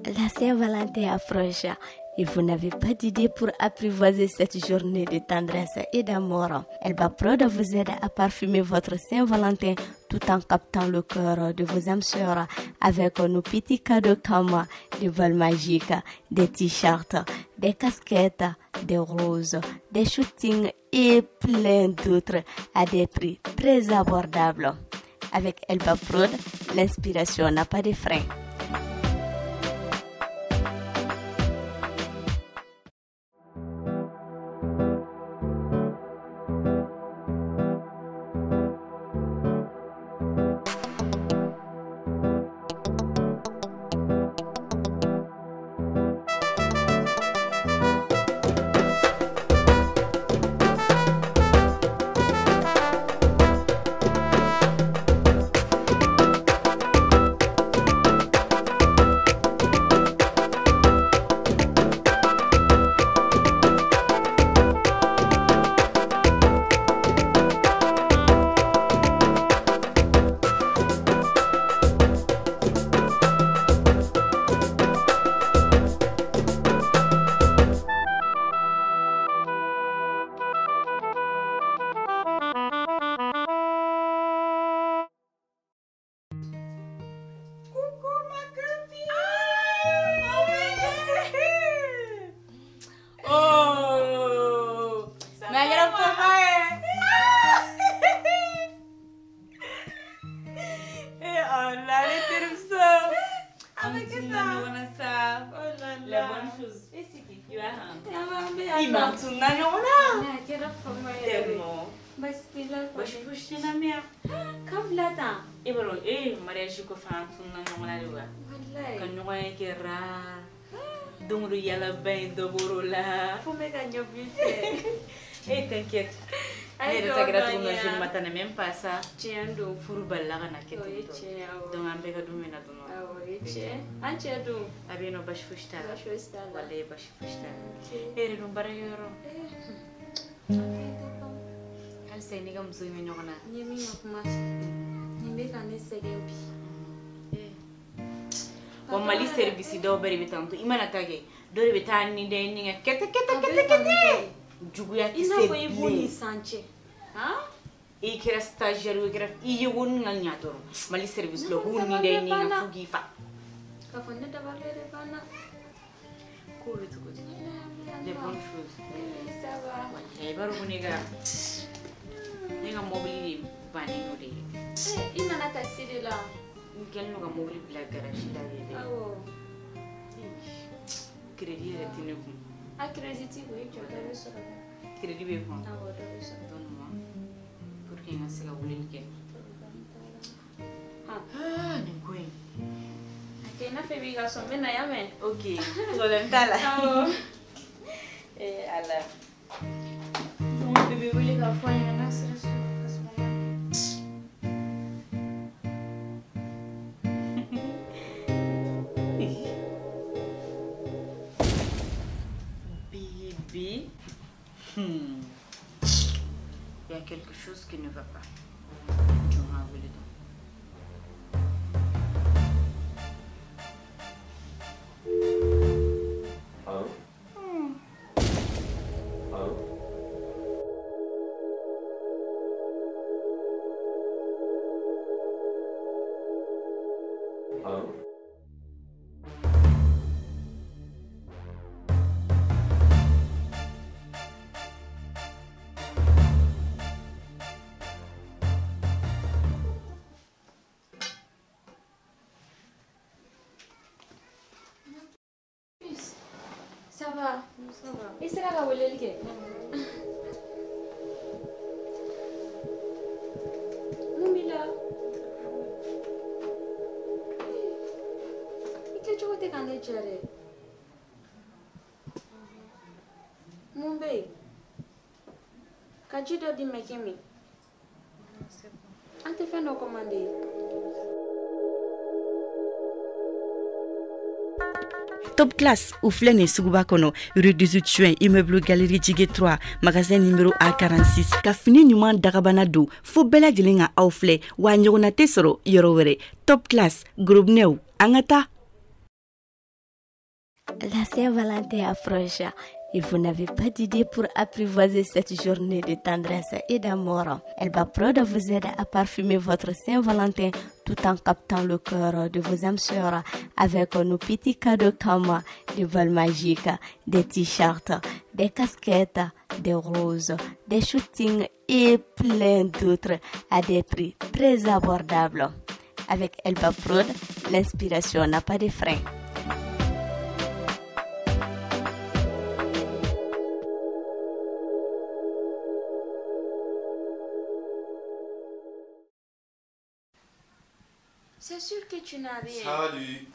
La Saint-Valentin approche et vous n'avez pas d'idée pour apprivoiser cette journée de tendresse et d'amour. Elba Prod vous aide à parfumer votre Saint-Valentin tout en captant le cœur de vos âmes sœurs avec nos petits cadeaux comme des balles magiques, des t-shirts, des casquettes, des roses, des shootings et plein d'autres à des prix très abordables. Avec Elba Prod, l'inspiration n'a pas de frein. T'inquiète. Je ne m'attendais même pas à ça. Tiens, donc, pour balaga na keto. Donc, on peut pas dominer dans nos. Ah oui, tiens. Tiens donc. Abi no bash fushta. Wale bash fushta. No barayoro. Al say ni gam zumi no na. Ni mi no mas. Ni be kan segebi. Wa mali service do bari bitanto. Imana tage. Do bitani de ni kete. Juguya ki se boni sanche ha e kira stagiaire we kira iye won nga nyatoro mali service lo huni de ni nga fugi fa ka fonde da balere bana ko bitu ko les bonnes choses ça va e baro buniga ni nga mobili bani no de ina na tasiri la ngel no ga mobili bla garage la de awo crédit retenu a crédit oui tu as reçu crédit bien bon ah ouais reçu donne-moi pour qu'il me siga wulil ke ah ni quoi ok na fait biga so mena ya men ok so lentala ala mon bébé wuli ka fo ya na sera so Il y a quelque chose qui ne va pas. Je m'en voulais donc. Allô? Allô? Allô? Ça va. Et c'est là que vous voulez le faire. Mumila. Qu'est-ce que tu veux quand tu es Mumbai. Quand tu dois dire Mekemi. On te fait nos commandes. Top Class ou Flène Suguba Kono, rue 18 juin, immeuble Galerie Jigé 3, magasin numéro A46. Kafini Nyuman Darabanado, fo bela jilinga aufle, wa nyona tesoro yorowere. Top Class, groupe new, angata. La Saint-Valentin approche et vous n'avez pas d'idée pour apprivoiser cette journée de tendresse et d'amour. Elba Prod vous aide à parfumer votre Saint-Valentin tout en captant le cœur de vos âmes sœurs avec nos petits cadeaux comme des balles magiques, des t-shirts, des casquettes, des roses, des shootings et plein d'autres à des prix très abordables. Avec Elba Prod, l'inspiration n'a pas de frein. C'est sûr que tu n'as rien. Salut.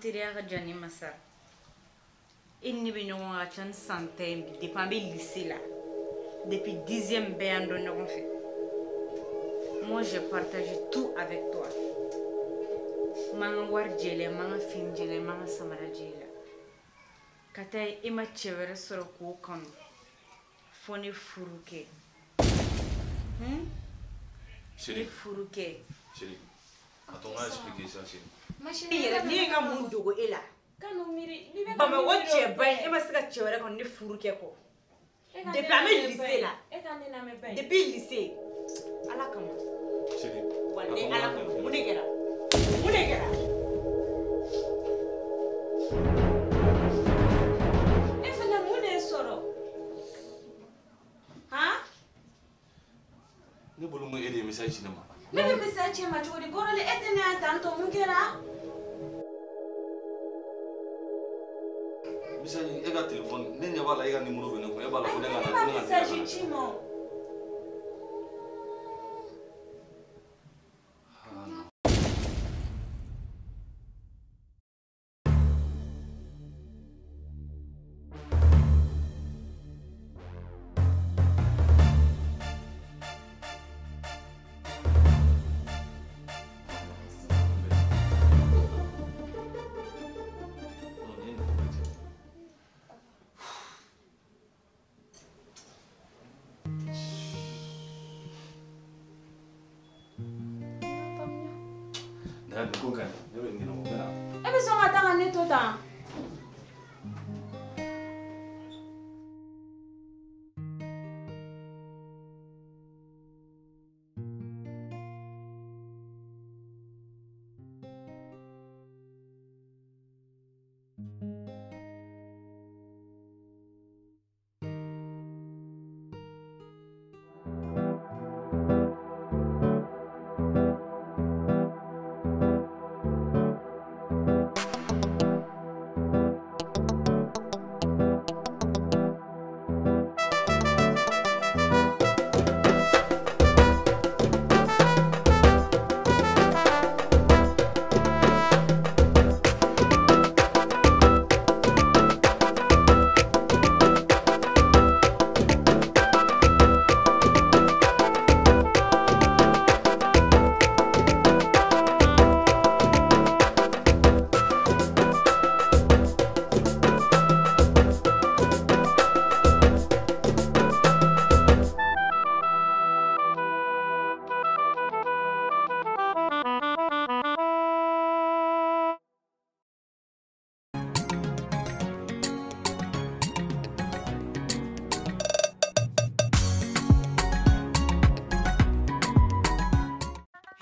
Teriyaga jani masar inni bi ñoo nga chan santé bi depuis be lycée là depuis 10e be ando ñoo fait. Moi je partage tout avec toi. Manga war jele manga fin jele manga samara jele katay ima chevere soro ko kan foni furuke Chérie, furuke chérie. Attends, on va expliquer ça, chérie. ma chérie ni nga mun dogo ela kanu miri ni be ba ma woche bay e ma sika chewere kon ni furuke ko depuis ame lycée là e kan na me bay depuis lycée ala kama Chérie. wande ala kama munegera e fana mune soro ha Ne bolo mo aider message cinéma. ne be message ma chori gorole etene tanto mungera Message e ka téléphone, ne nya bala e ka numéro bene ko e bala ko ne e ka ba na. message chimo Na ko kan, ne be ngina mo bena. e be so ngata ngane tota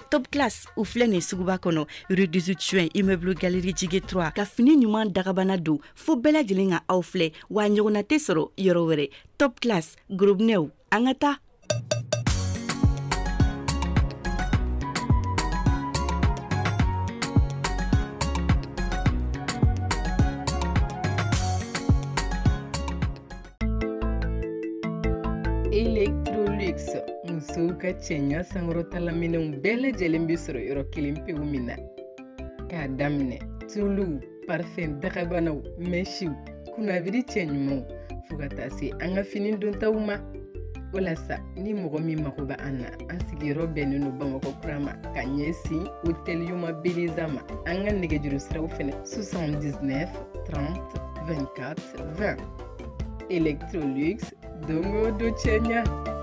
Top Class ou flene suguba kono rue 18 juin immeuble Galerie Jige 3 ka fini ɲuman dagabana don fo bɛɛ lajɛlen ka aw filɛ wa ɲɔgɔnna tɛ sɔrɔ yɔrɔ wɛrɛ. Top Class groupe new an ka taa. Electrolux musow ka cɛɲa sankɔrɔtala minɛnw bɛɛ lajɛlen bɛ sɔrɔ yɔrɔ kelen pewu min na k'a daminɛ tulu parfɛn dagabanaw mɛsiw kunnabiri cɛɲumanw fo ka taa se an ka fini dontaw ma. O la sa ni mɔgɔ min mago bɛ an na an sigiyɔrɔ bɛnnen don Bamakɔ kura ma ka ɲɛsin Hôtel Yoma Beleza ma. An ka nɛgɛjuru siraw fɛnɛ 79 30 24 20. Electrolux dongo do cɛɲa.